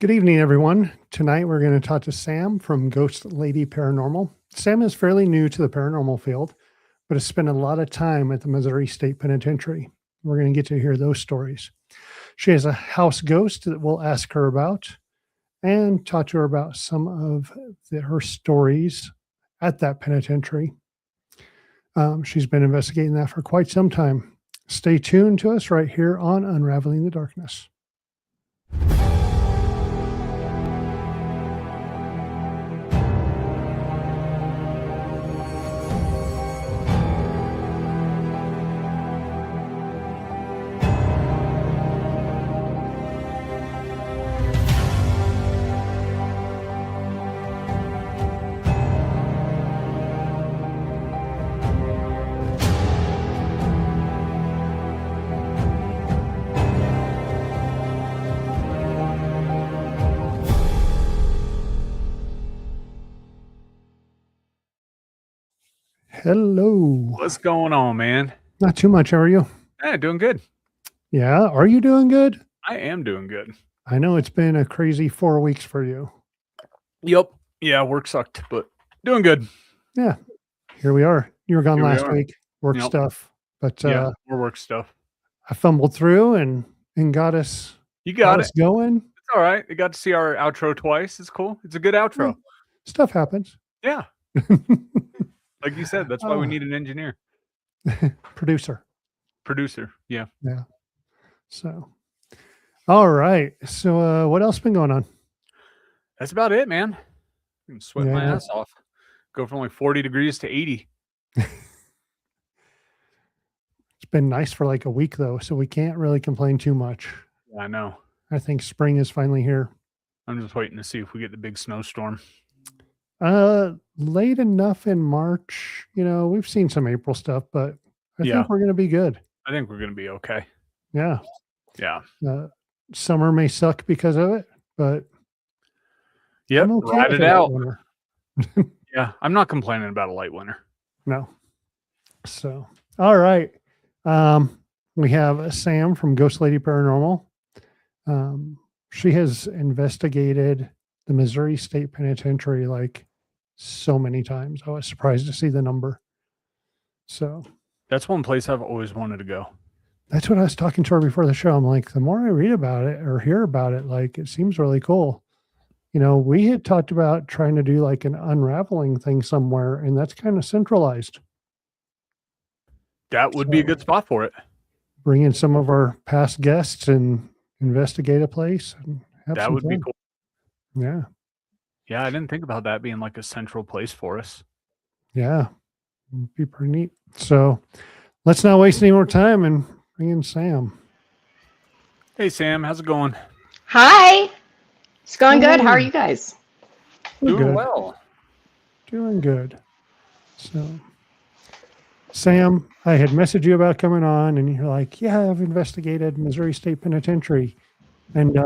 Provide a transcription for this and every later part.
Good evening, everyone. Tonight we're going to talk to Sam from Ghostlady Paranormal. Sam is fairly new to the paranormal field, but has spent a lot of time at the Missouri State Penitentiary. We're going to get to hear those stories. She has a house ghost that we'll ask her about and talk to her about some of her stories at that penitentiary. She's been investigating that for quite some time. Stay tuned to us right here on Unraveling the Darkness. Hello. What's going on, man? Not too much. How are you? Yeah, doing good. Yeah. Are you doing good? I am doing good. I know it's been a crazy 4 weeks for you. Yep. Yeah, work sucked, but doing good. Yeah. Here we are. You were gone last week. Work stuff. But yeah, more work stuff. I fumbled through and got us. You got us going. It's all right. We got to see our outro twice. It's cool. It's a good outro. Stuff happens. Yeah. Like you said, that's why we need an engineer. Producer. Yeah. Yeah. So, all right. So, what else been going on? That's about it, man. I can sweat my ass off. Go from like 40 degrees to 80. It's been nice for like a week though, so we can't really complain too much. Yeah, I know. I think spring is finally here. I'm just waiting to see if we get the big snowstorm. Late enough in March. You know, we've seen some April stuff, but I think we're going to be good. I think we're going to be okay. Yeah. Yeah. Summer may suck because of it, but ride it out. Yeah, I'm not complaining about a light winter. No. So, all right. We have Sam from Ghostlady Paranormal. She has investigated the Missouri State Penitentiary like so many times. I was surprised to see the number. So that's one place I've always wanted to go. That's what I was talking to her before the show. I'm like, the more I read about it or hear about it, like it seems really cool. You know, we had talked about trying to do like an unraveling thing somewhere, and that's kind of centralized. That would be a good spot for it. Bring in some of our past guests and investigate a place. And that would be cool. Yeah. Yeah, I didn't think about that being like a central place for us. Yeah. It'd be pretty neat. So let's not waste any more time and bring in Sam. Hey, Sam. How's it going? Hi. It's going good. How are you guys? Doing well. Doing good. So, Sam, I had messaged you about coming on, and you're like, yeah, I've investigated Missouri State Penitentiary. And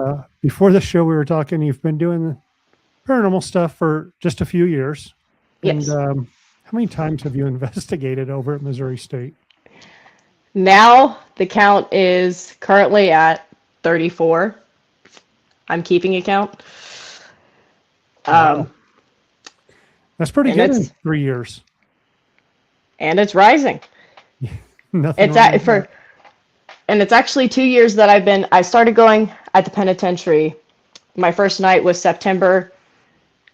before the show, we were talking, you've been doing paranormal stuff for just a few years. Yes. And how many times have you investigated over at Missouri State? Now the count is currently at 34. I'm keeping a count. Wow. That's pretty good in 3 years. And it's rising. Nothing and it's actually 2 years that I started going at the penitentiary. My first night was September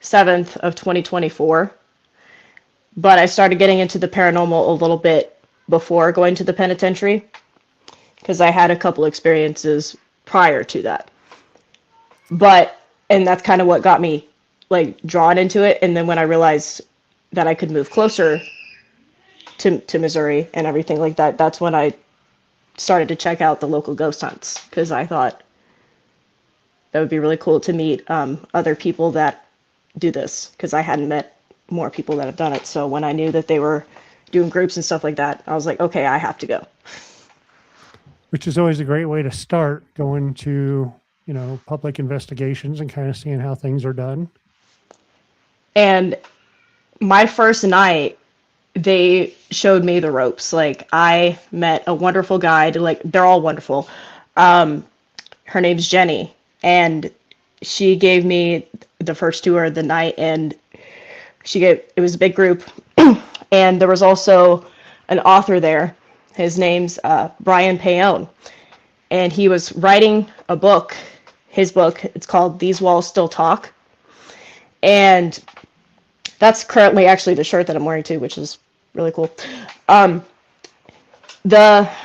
7th of 2024. But I started getting into the paranormal a little bit before going to the penitentiary because I had a couple experiences prior to that. And that's kind of what got me like drawn into it. And then when I realized that I could move closer to Missouri and everything like that, that's when I started to check out the local ghost hunts because I thought that would be really cool to meet other people that do this because I hadn't met more people that have done it. So when I knew that they were doing groups and stuff like that, I was like, okay, I have to go. Which is always a great way to start, going to, you know, public investigations and kind of seeing how things are done. And my first night, they showed me the ropes. Like, I met a wonderful guide. Like, they're all wonderful. Her name's Jenny, and she gave me the first tour of the night, and it was a big group, and there was also an author there. His name's Brian Paone, and he was writing a book. His book, it's called These Walls Still Talk, and that's currently actually the shirt that I'm wearing too, which is really cool.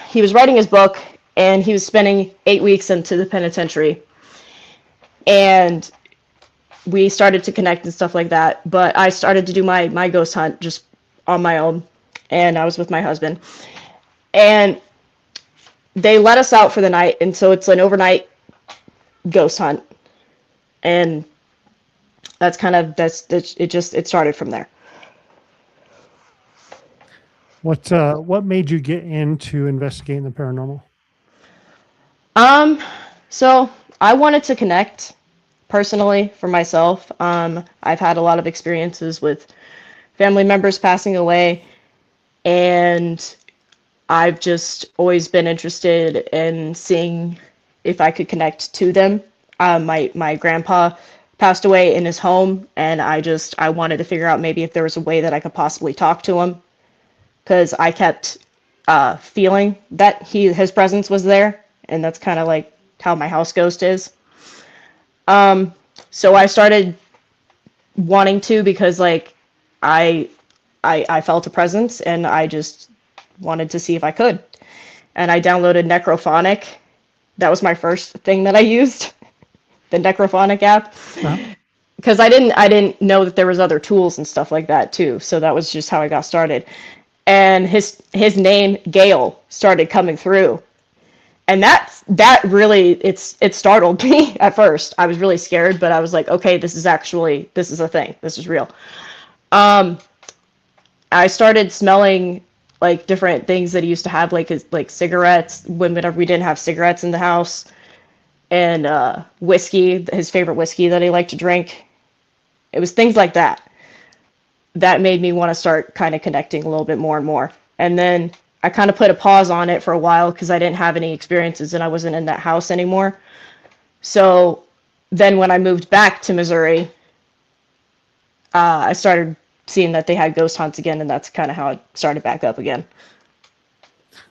He was writing his book, and he was spending 8 weeks into the penitentiary, and we started to connect and stuff like that. But I started to do my ghost hunt just on my own, and I was with my husband, and they let us out for the night, and so it's an overnight ghost hunt, and it started from there. What made you get into investigating the paranormal? So I wanted to connect personally for myself. I've had a lot of experiences with family members passing away, and I've just always been interested in seeing if I could connect to them. My grandpa passed away in his home, and I wanted to figure out maybe if there was a way that I could possibly talk to him, because I kept feeling that his presence was there, and that's kind of like how my house ghost is. So I started wanting to, because like I felt a presence, and I just wanted to see if I could. And I downloaded Necrophonic. That was my first thing that I used, the Necrophonic app. Because I didn't know that there was other tools and stuff like that too. So that was just how I got started. And his name, Gale, started coming through. And that really, it startled me at first. I was really scared, but I was like, okay, this is a thing. This is real. I started smelling like different things that he used to have, like cigarettes, whenever we didn't have cigarettes in the house, and whiskey, his favorite whiskey that he liked to drink. It was things like that that made me want to start kind of connecting a little bit more and more. And then I kind of put a pause on it for a while because I didn't have any experiences and I wasn't in that house anymore. So then when I moved back to Missouri, I started seeing that they had ghost hunts again, and that's kind of how it started back up again.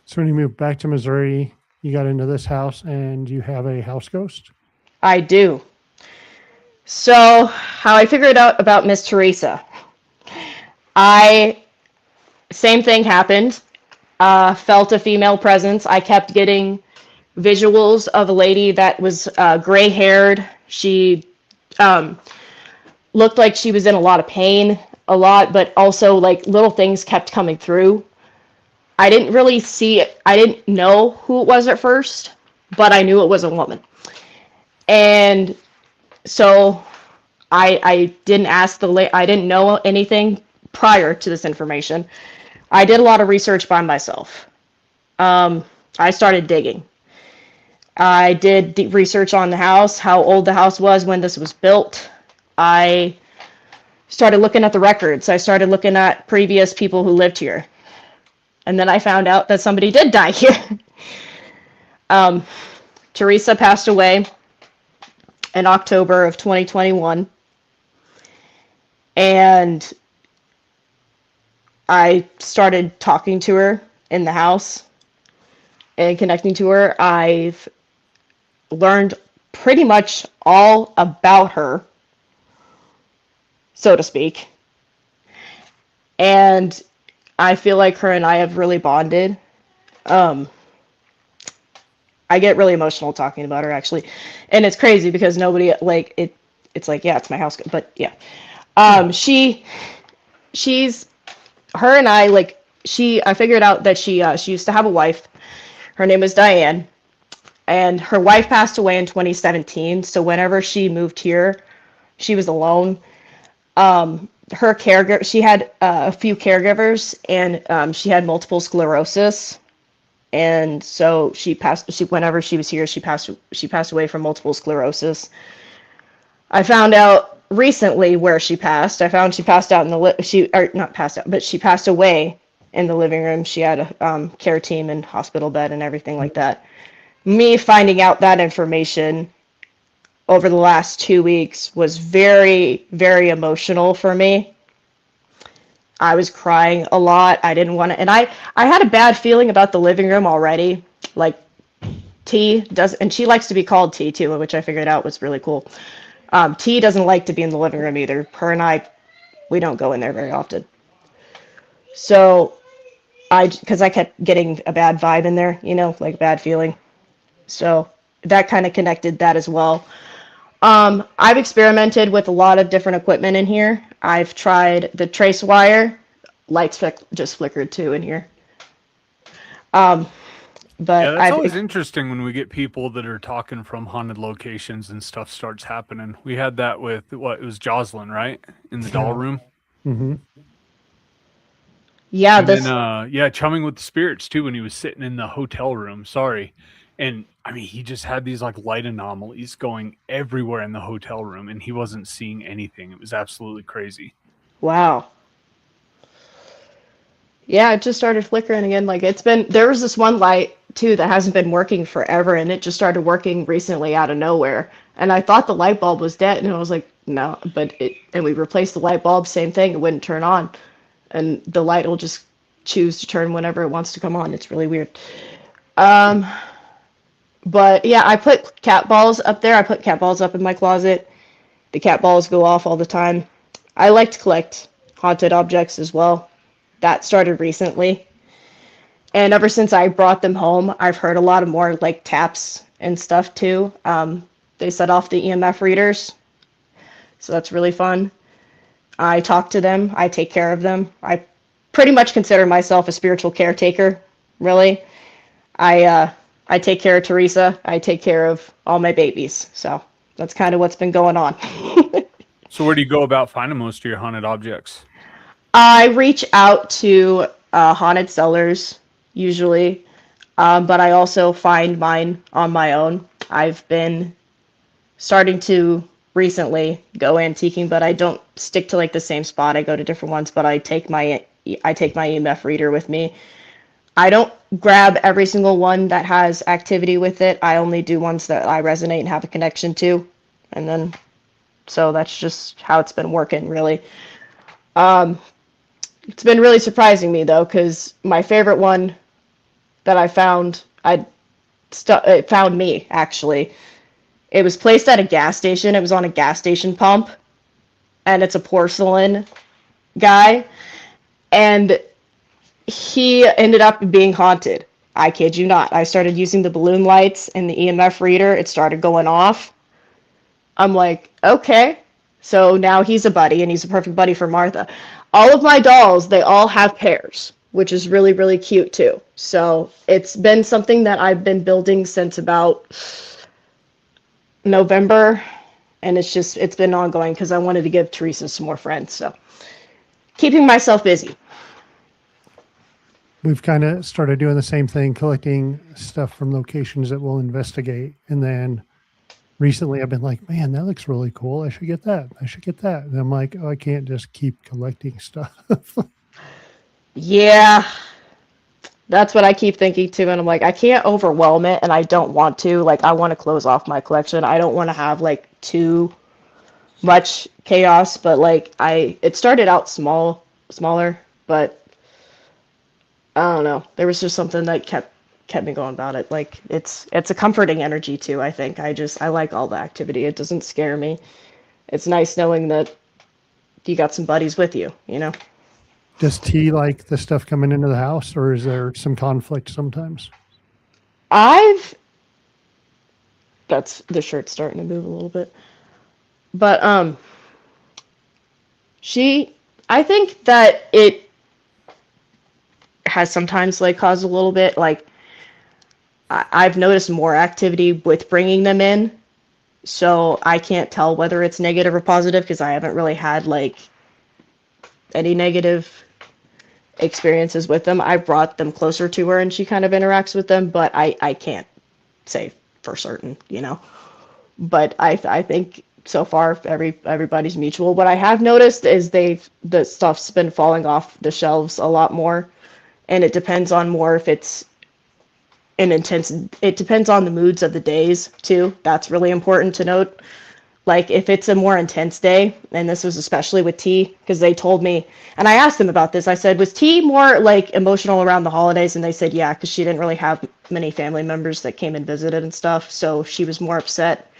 So when you moved back to Missouri, you got into this house, and you have a house ghost? I do. So how I figured out about Miss Teresa, same thing happened. Felt a female presence. I kept getting visuals of a lady that was gray-haired. She looked like she was in a lot of pain, but also like little things kept coming through. I didn't really see it. I didn't know who it was at first, but I knew it was a woman. And so I didn't ask I didn't know anything prior to this information. I did a lot of research by myself. I started digging. I did deep research on the house, how old the house was when this was built. I started looking at the records. I started looking at previous people who lived here. And then I found out that somebody did die here. Teresa passed away in October of 2021. And I started talking to her in the house and connecting to her. I've learned pretty much all about her, so to speak. And I feel like her and I have really bonded. I get really emotional talking about her, actually. And it's crazy because nobody, like, it's like, yeah, it's my house, but yeah. She's, her and I, like, I figured out that she used to have a wife. Her name was Diane. And her wife passed away in 2017. So whenever she moved here, she was alone. Her caregiver, she had a few caregivers, and she had multiple sclerosis. And so whenever she was here, she passed away from multiple sclerosis. I found out recently where she passed. I found she passed out she passed away in the living room. She had a care team and hospital bed and everything like that. Me finding out that information over the last 2 weeks was very, very emotional for me. I was crying a lot. I didn't want to, and I had a bad feeling about the living room already. Like T does, and she likes to be called T too, which I figured out was really cool. T doesn't like to be in the living room either. Her and I, we don't go in there very often. So because I kept getting a bad vibe in there, like bad feeling. So that kind of connected that as well. I've experimented with a lot of different equipment in here. I've tried the trace wire. Lights just flickered too in here. But Yeah, that's always interesting when we get people that are talking from haunted locations and stuff starts happening. We had that with it was Jocelyn, right? In the doll room. Mm-hmm. Yeah, and then chumming with the spirits too when he was sitting in the hotel room. Sorry. And I mean, he just had these like light anomalies going everywhere in the hotel room and he wasn't seeing anything. It was absolutely crazy. Wow. Yeah, it just started flickering again. Like there was this one light too that hasn't been working forever and it just started working recently out of nowhere. And I thought the light bulb was dead and I was like, no, and we replaced the light bulb, same thing, it wouldn't turn on. And the light will just choose to turn whenever it wants to come on. It's really weird. But yeah, I put cat balls up there. I put cat balls up in my closet. The cat balls go off all the time. I like to collect haunted objects as well. That started recently. And ever since I brought them home, I've heard a lot of more like taps and stuff too. They set off the EMF readers. So that's really fun. I talk to them. I take care of them. I pretty much consider myself a spiritual caretaker, really. I take care of Teresa. I take care of all my babies. So that's kind of what's been going on. So where do you go about finding most of your haunted objects? I reach out to haunted sellers usually, but I also find mine on my own. I've been starting to recently go antiquing, but I don't stick to like the same spot. I go to different ones, but I take my EMF reader with me. I don't grab every single one that has activity with it. I only do ones that I resonate and have a connection to. And then, so that's just how it's been working, really. It's been really surprising me, though, because my favorite one that I found, it found me, actually. It was placed at a gas station. It was on a gas station pump. And it's a porcelain guy. And he ended up being haunted. I kid you not. I started using the balloon lights and the EMF reader. It started going off. I'm like, okay. So now he's a buddy, and he's a perfect buddy for Martha. All of my dolls, they all have pairs, which is really, really cute too. So it's been something that I've been building since about November, and it's been ongoing because I wanted to give Teresa some more friends. So keeping myself busy. We've kind of started doing the same thing, collecting stuff from locations that we'll investigate. And then recently I've been like, man, that looks really cool. I should get that. I should get that. And I'm like, oh, I can't just keep collecting stuff. Yeah, that's what I keep thinking too. And I'm like, I can't overwhelm it, and I don't want to. Like, I want to close off my collection. I don't want to have like too much chaos, but like it started out smaller, but I don't know. There was just something that kept me going about it. Like it's a comforting energy too, I think. I like all the activity. It doesn't scare me. It's nice knowing that you got some buddies with you, you know? Does T like the stuff coming into the house, or is there some conflict sometimes? That's the shirt's starting to move a little bit. But I think that it has sometimes like caused a little bit, like I've noticed more activity with bringing them in, so I can't tell whether it's negative or positive because I haven't really had like any negative experiences with them. I brought them closer to her and she kind of interacts with them, but I can't say for certain, you know. But I think so far everybody's mutual. What I have noticed is the stuff's been falling off the shelves a lot more, and it depends on more if it's an intense. It depends on the moods of the days too. That's really important to note. Like if it's a more intense day, and this was especially with T, because they told me, and I asked them about this. I said, was T more like emotional around the holidays? And they said, yeah, because she didn't really have many family members that came and visited and stuff. So she was more upset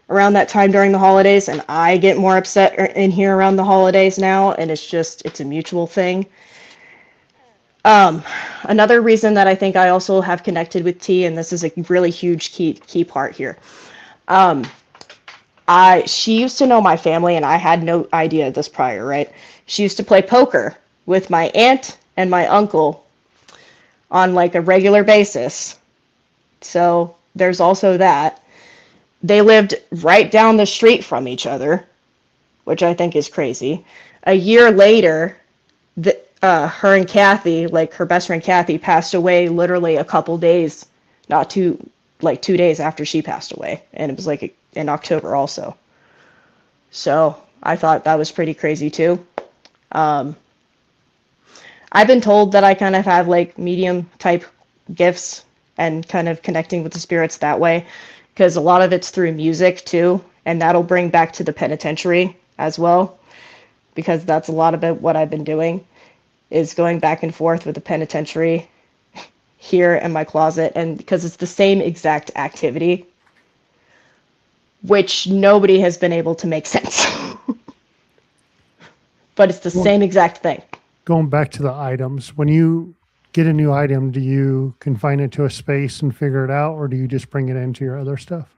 around that time during the holidays. And I get more upset in here around the holidays now. And it's a mutual thing. Another reason that I think I also have connected with T, and this is a really huge key part here. She used to know my family, and I had no idea this prior, right? She used to play poker with my aunt and my uncle on like a regular basis. So there's also that. They lived right down the street from each other, which I think is crazy. A year later, her and Kathy, like her best friend Kathy, passed away literally a couple days, like 2 days after she passed away. And it was like in October also. So I thought that was pretty crazy too. I've been told that I kind of have like medium type gifts and kind of connecting with the spirits that way, because a lot of it's through music too. And that'll bring back to the penitentiary as well, because that's a lot of it. What I've been doing is going back and forth with the penitentiary here in my closet, and because it's the same exact activity, which nobody has been able to make sense. But it's the same exact thing. Going back to the items, when you get a new item, do you confine it to a space and figure it out, or do you just bring it into your other stuff?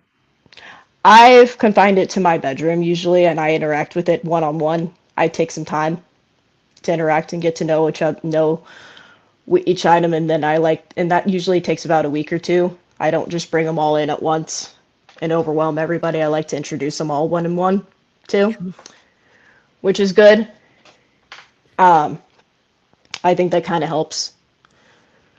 I've confined it to my bedroom usually, and I interact with it one-on-one. I take some time to interact and get to know each item, and then and that usually takes about a week or two. I don't just bring them all in at once and overwhelm everybody. I like to introduce them all one in one too, which is good. I think that kind of helps,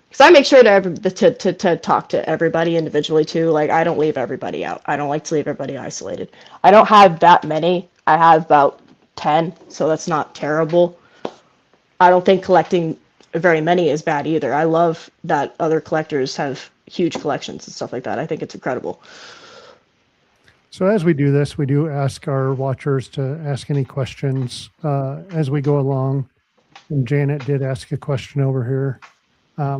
because I make sure to talk to everybody individually too. Like I don't leave everybody out. I don't like to leave everybody isolated. I don't have that many. I have about 10, so that's not terrible. I don't think collecting very many is bad either. I love that other collectors have huge collections and stuff like that. I think it's incredible. So as we do this, we do ask our watchers to ask any questions as we go along. And Janet did ask a question over here.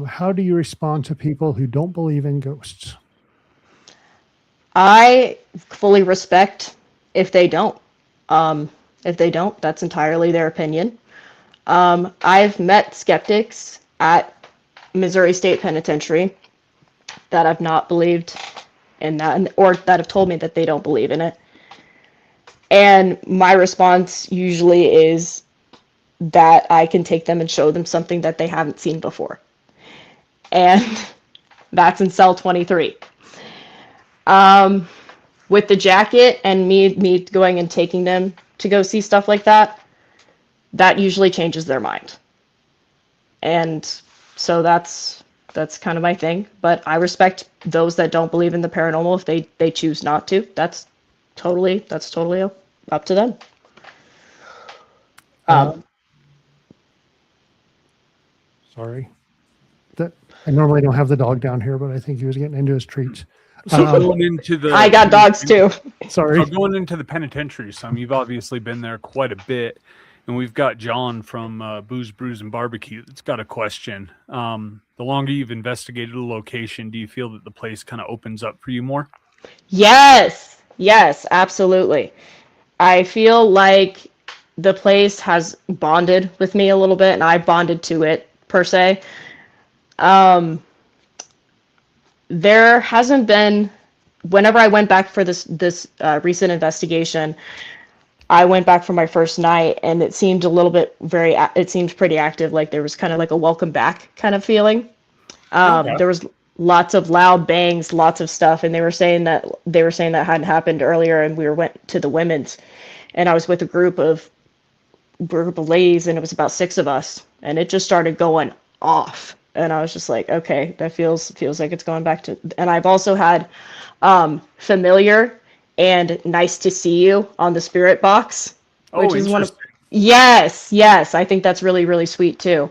How do you respond to people who don't believe in ghosts? I fully respect if they don't. If they don't, that's entirely their opinion. I've met skeptics at Missouri State Penitentiary that have not believed in that, or that have told me that they don't believe in it. And my response usually is that I can take them and show them something that they haven't seen before. And that's in cell 23. With the jacket and me going and taking them to go see stuff like that, that usually changes their mind. And so that's kind of my thing. But I respect those that don't believe in the paranormal if they choose not to. That's totally up to them. Sorry. I normally don't have the dog down here, but I think he was getting into his treats. So going into the, I got dogs too. Sorry. So going into the penitentiary, you've obviously been there quite a bit, and we've got John from Booze, Brews, and Barbecue that's got a question. The longer you've investigated a location, do you feel that the place kind of opens up for you more? Yes, absolutely. I feel like the place has bonded with me a little bit, and I bonded to it per se. There hasn't been, whenever I went back for this recent investigation, I went back for my first night, and it seemed it seemed pretty active. Like there was kind of like a welcome back kind of feeling. There was lots of loud bangs, lots of stuff, and they were saying that hadn't happened earlier. And we went to the women's, and I was with a group of ladies, and it was about 6 of us, and it just started going off. And I was just like, okay, that feels like it's going back to. And I've also had familiar and nice to see you on the spirit box, which is one of. Yes, I think that's really, really sweet too.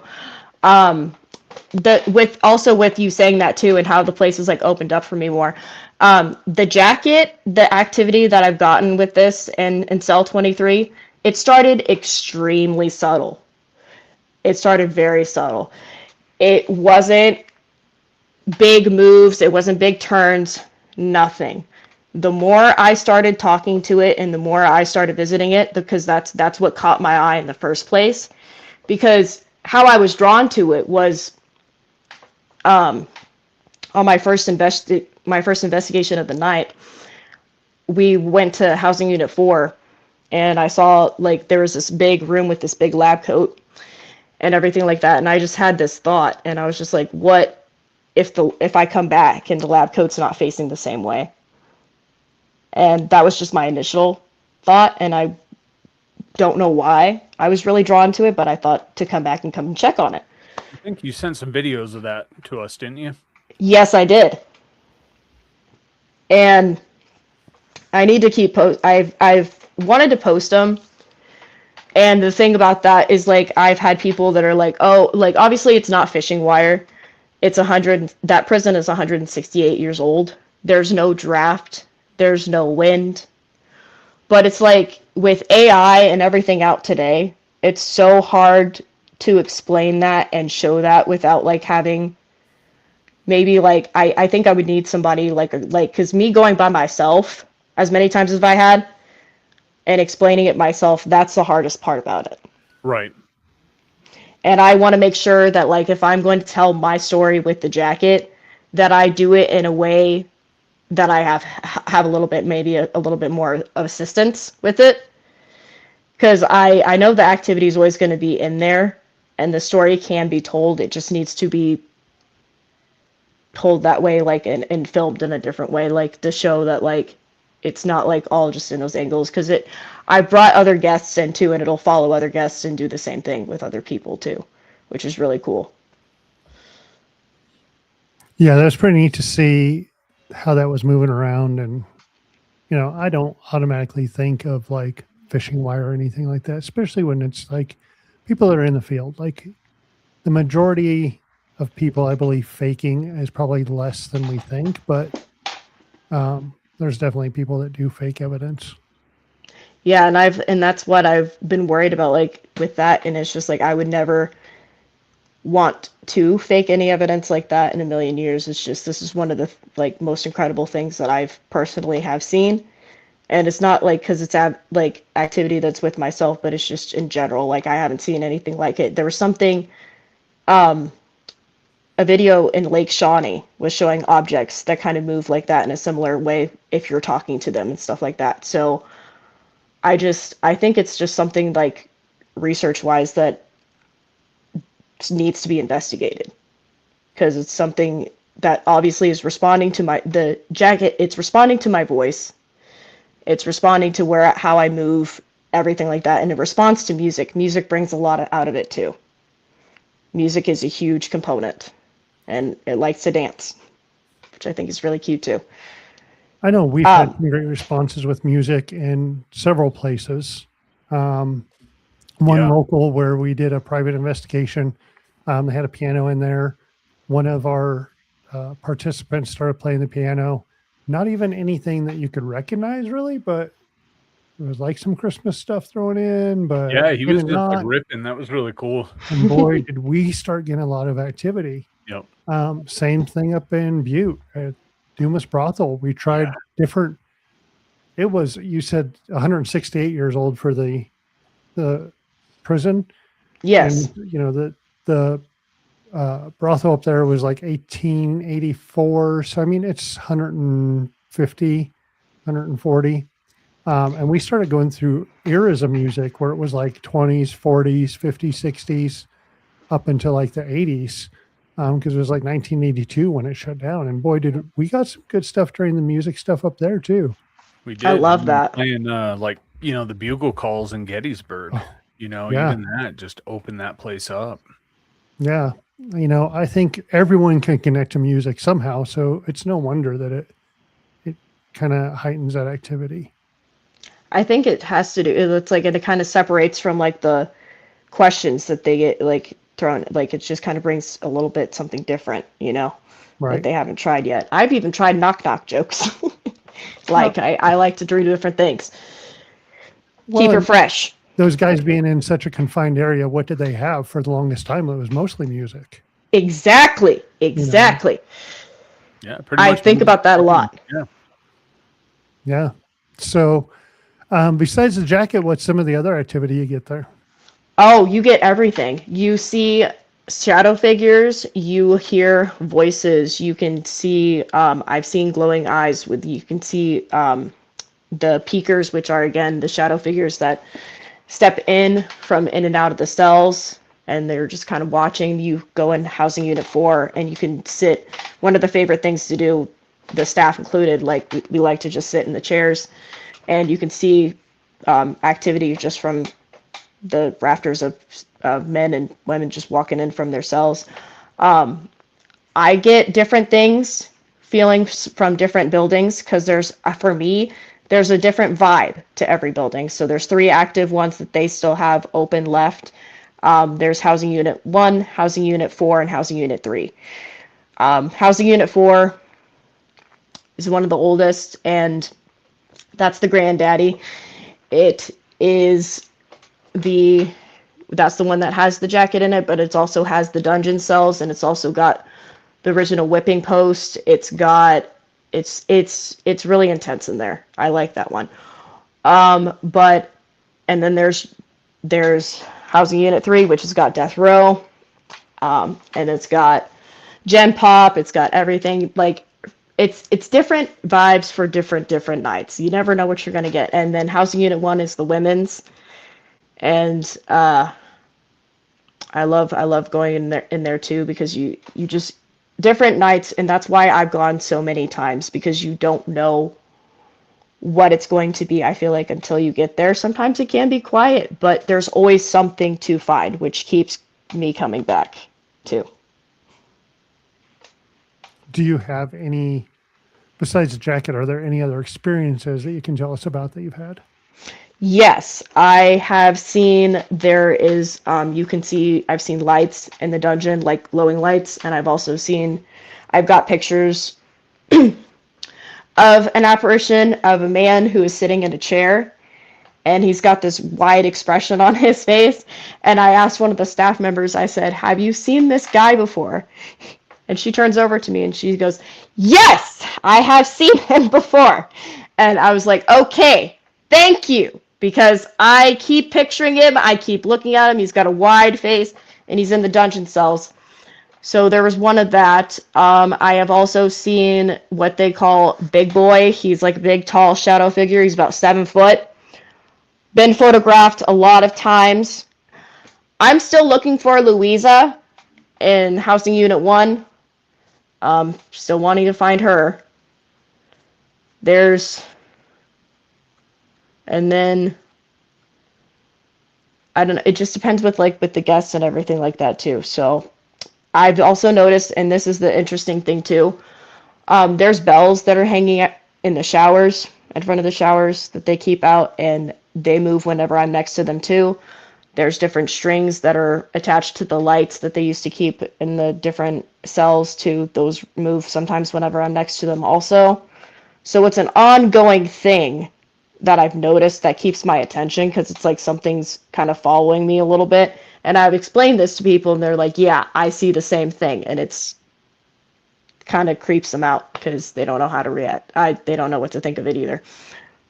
with you saying that too, and how the place is like opened up for me more. The jacket, the activity that I've gotten with this and in Cell 23, it started extremely subtle. It started very subtle. It wasn't big moves, it wasn't big turns, nothing. The more I started talking to it and the more I started visiting it, because that's what caught my eye in the first place. Because how I was drawn to it was on my first investigation of the night, we went to housing unit 4, and I saw like there was this big room with this big lab coat and everything like that, and I just had this thought, and I was just like, what if I come back and the lab coat's not facing the same way? And that was just my initial thought, and I don't know why I was really drawn to it, but I thought to come back and come and check on it. I think you sent some videos of that to us, didn't you? Yes, I did. And I need to keep I've wanted to post them. And the thing about that is, like, I've had people that are like, oh, like, obviously it's not fishing wire. It's that prison is 168 years old. There's no draft. There's no wind. But it's like with AI and everything out today, it's so hard to explain that and show that without like having maybe like I think I would need somebody like because me going by myself as many times as I had and explaining it myself, that's the hardest part about it. Right. And I want to make sure that like if I'm going to tell my story with the jacket, that I do it in a way that I have a little bit, maybe a little bit more of assistance with it. Because I know the activity is always going to be in there and the story can be told. It just needs to be told that way, like, and filmed in a different way, like to show that like it's not like all just in those angles. Because I brought other guests in too, and it'll follow other guests and do the same thing with other people too, which is really cool. Yeah, that's pretty neat to see how that was moving around. And, you know, I don't automatically think of like fishing wire or anything like that, especially when it's like people that are in the field. Like the majority of people, I believe, faking is probably less than we think, but there's definitely people that do fake evidence. Yeah, and that's what I've been worried about, like with that, and it's just like I would never want to fake any evidence like that in a million years. It's just this is one of the like most incredible things that I've personally have seen, and it's not like because it's like activity that's with myself, but it's just in general. Like I haven't seen anything like it. There was something, a video in Lake Shawnee was showing objects that kind of move like that in a similar way if you're talking to them and stuff like that. So I think it's just something like research wise that needs to be investigated, because it's something that obviously is responding to the jacket. It's responding to my voice. It's responding to how I move, everything like that. And it responds to music. Music brings a lot out of it too. Music is a huge component, and it likes to dance, which I think is really cute too. I know we've had some great responses with music in several places. One local where we did a private investigation, they had a piano in there. One of our participants started playing the piano. Not even anything that you could recognize really, but it was like some Christmas stuff thrown in. But yeah, he was just like ripping. That was really cool. And boy, did we start getting a lot of activity. Yep. Same thing up in Butte at Dumas Brothel. We tried different. It was, you said 168 years old for the prison. Yes. And, you know, the brothel up there was like 1884. So, I mean, it's 150, 140. And we started going through eras of music where it was like 20s, 40s, 50s, 60s, up until like the 80s. Because it was like 1982 when it shut down. And boy, did we got some good stuff during the music stuff up there too. We did. I love that. Playing like, you know, the bugle calls in Gettysburg, you know, even that just opened that place up. Yeah. You know, I think everyone can connect to music somehow. So it's no wonder that it kind of heightens that activity. I think it has to do, it's like, it kind of separates from like the questions that they get, like thrown, like it just kind of brings a little bit something different, that Right. they haven't tried yet. I've even tried knock knock jokes. Well, I like to do different things. well, Keep it and fresh. those guys being in such a confined area, what did they have for the longest time? It was mostly music. Exactly. You know. Yeah, pretty I much. think about that a lot. Yeah. Yeah. So, besides the jacket, what's some of the other activity you get there? Oh, you get everything. You see shadow figures, you hear voices, you can see, I've seen glowing eyes you can see the peekers, which are again the shadow figures that step in and out of the cells, and they're just kind of watching. You go in housing unit 4 and you can sit. One of the favorite things to do, the staff included, like we like to just sit in the chairs, and you can see activity just from the rafters of men and women just walking in from their cells. I get different things, feelings from different buildings, because for me, there's a different vibe to every building. So there's 3 active ones that they still have open left. There's Housing Unit 1, Housing Unit 4, and Housing Unit 3. Housing Unit 4 is one of the oldest, and that's the granddaddy. It is that's the one that has the jacket in it, but it also has the dungeon cells, and it's also got the original whipping post. It's really intense in there. I like that one. But and then there's Housing Unit 3, which has got Death Row, and it's got Gen Pop. It's got everything. Like it's different vibes for different nights. You never know what you're gonna get. And then Housing Unit 1 is the women's, and I love going in there too, because you just different nights, and that's why I've gone so many times, because you don't know what it's going to be. I feel like until you get there, sometimes it can be quiet, but there's always something to find, which keeps me coming back too. Do you have any, besides the jacket, are there any other experiences that you can tell us about that you've had? Yes, I have seen I've seen lights in the dungeon, like glowing lights, and I've got pictures of an apparition of a man who is sitting in a chair, and he's got this wide expression on his face. And I asked one of the staff members, I said, "Have you seen this guy before?" And she turns over to me and she goes, "Yes, I have seen him before." And I was like, "Okay, thank you." Because I keep picturing him, I keep looking at him, he's got a wide face, and he's in the dungeon cells. So there was one of that. I have also seen what they call Big Boy. He's like a big, tall shadow figure. He's about 7 foot. Been photographed a lot of times. I'm still looking for Louisa in Housing Unit 1. Still wanting to find her. And then I don't know, it just depends with the guests and everything like that too. So I've also noticed, and this is the interesting thing too, there's bells that are hanging in the showers, in front of the showers, that they keep out, and they move whenever I'm next to them too. There's different strings that are attached to the lights that they used to keep in the different cells too. Those move sometimes whenever I'm next to them also. So it's an ongoing thing that I've noticed that keeps my attention, because it's like something's kind of following me a little bit. And I've explained this to people, and they're like, "Yeah, I see the same thing." And it's kind of creeps them out, because they don't know how to react. They don't know what to think of it either.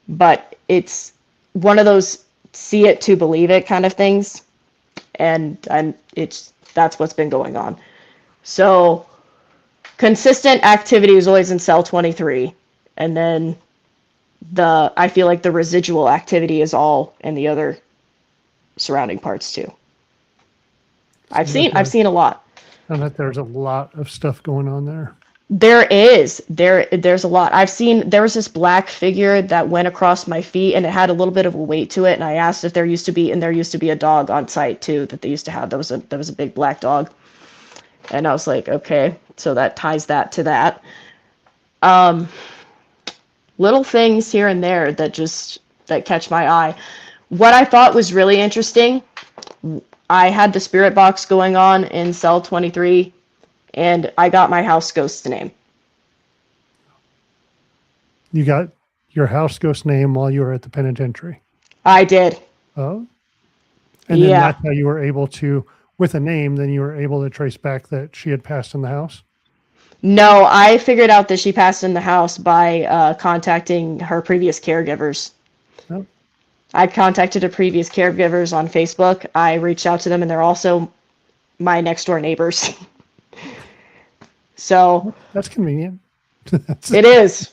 But it's one of those see it to believe it kind of things. And that's what's been going on. So consistent activity is always in cell 23. And then I feel like the residual activity is all in the other surrounding parts too. I've seen a lot. I bet there's a lot of stuff going on there. There's a lot. There was this black figure that went across my feet, and it had a little bit of a weight to it. And I asked if there used to be a dog on site too that they used to have. There was a big black dog, and I was like, okay, so that ties that to that. Little things here and there that catch my eye. What I thought was really interesting, I had the spirit box going on in cell 23, and I got my house ghost's name. You got your house ghost name while you were at the penitentiary. I did. Oh, and then Yeah. that's how you were able to, with a name, then you were able to trace back that she had passed in the house. No, I figured out that she passed in the house by contacting her previous caregivers. Oh, I contacted her previous caregivers on Facebook. I reached out to them, and they're also my next door neighbors. So that's convenient. it is.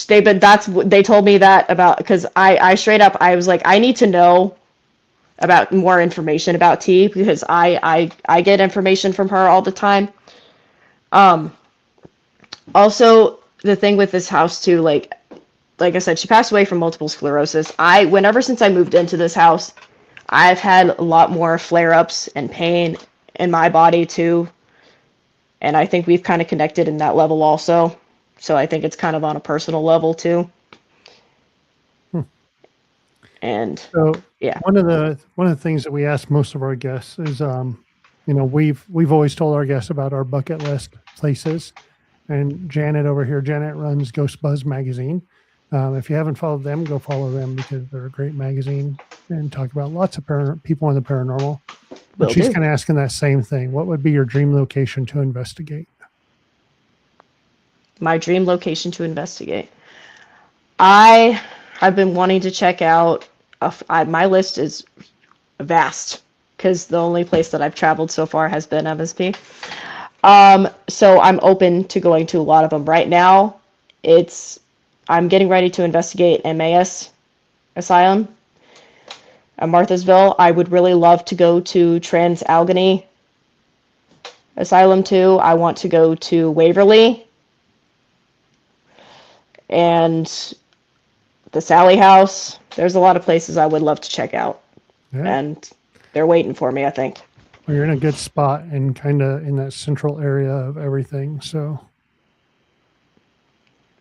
They told me that about, because I straight up, I was like, I need to know about more information about T, because I get information from her all the time. Also, the thing with this house too, like I said, she passed away from multiple sclerosis. Whenever since I moved into this house, I've had a lot more flare-ups and pain in my body too. And I think we've kind of connected in that level also. So I think it's kind of on a personal level too. And So yeah. one of the things that we ask most of our guests is, we've always told our guests about our bucket list places, and Janet over here, Janet runs Ghost Buzz magazine. If you haven't followed them, go follow them because they're a great magazine and talk about lots of people in the paranormal. But she's kind of asking that same thing. What would be your dream location to investigate? My dream location to investigate. I have been wanting to check out, my list is vast because the only place that I've traveled so far has been MSP. So I'm open to going to a lot of them. Right now, I'm getting ready to investigate MAS Asylum at Marthasville. I would really love to go to Trans-Allegheny Asylum too. I want to go to Waverly and the Sally House. There's a lot of places I would love to check out. Yeah. And they're waiting for me, I think. Well, you're in a good spot and kind of in that central area of everything. So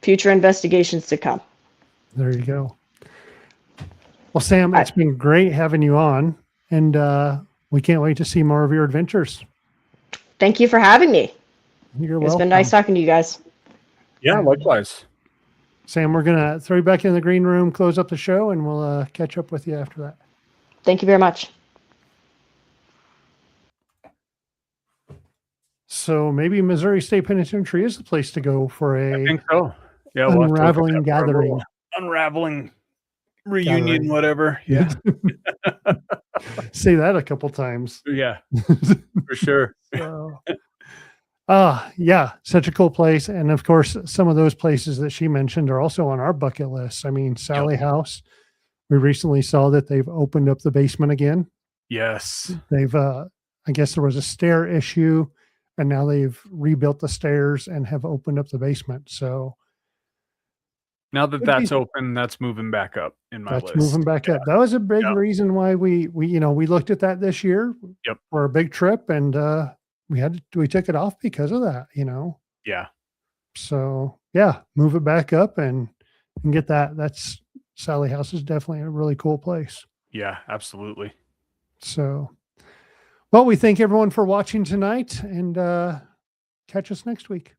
Future investigations to come. there you go. Well, Sam, it's been great having you on, and we can't wait to see more of your adventures. Thank you for having me. You're welcome. It's been nice talking to you guys. Yeah, likewise. Sam, we're going to throw you back in the green room, close up the show, and we'll catch up with you after that. Thank you very much. So maybe Missouri State Penitentiary is the place to go for I think so. Yeah, unraveling gathering. Unraveling reunion, Gathering. whatever. Yeah. Say that a couple times. Yeah, for sure. So, yeah, such a cool place. And of course, some of those places that she mentioned are also on our bucket list. I mean, Sally House, we recently saw that they've opened up the basement again. Yes. They've, I guess there was a stair issue, and now they've rebuilt the stairs and have opened up the basement. So now that that's open, that's moving back up in my list. That's moving back up. That was a big reason why we looked at that this year for a big trip, and we took it off because of that, Yeah. So yeah, move it back up and get that. That's Sally House is definitely a really cool place. Yeah, absolutely. So, well, we thank everyone for watching tonight, and catch us next week.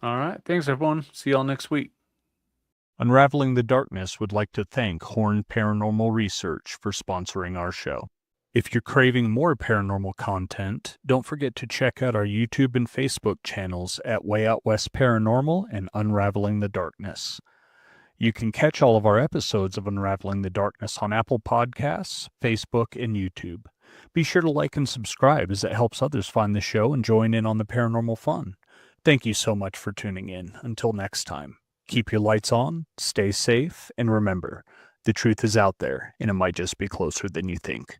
All right. Thanks, everyone. See y'all next week. Unraveling the Darkness would like to thank Horn Paranormal Research for sponsoring our show. If you're craving more paranormal content, don't forget to check out our YouTube and Facebook channels at Way Out West Paranormal and Unraveling the Darkness. You can catch all of our episodes of Unraveling the Darkness on Apple Podcasts, Facebook, and YouTube. Be sure to like and subscribe as it helps others find the show and join in on the paranormal fun. Thank you so much for tuning in. Until next time, keep your lights on, stay safe, and remember, the truth is out there, and it might just be closer than you think.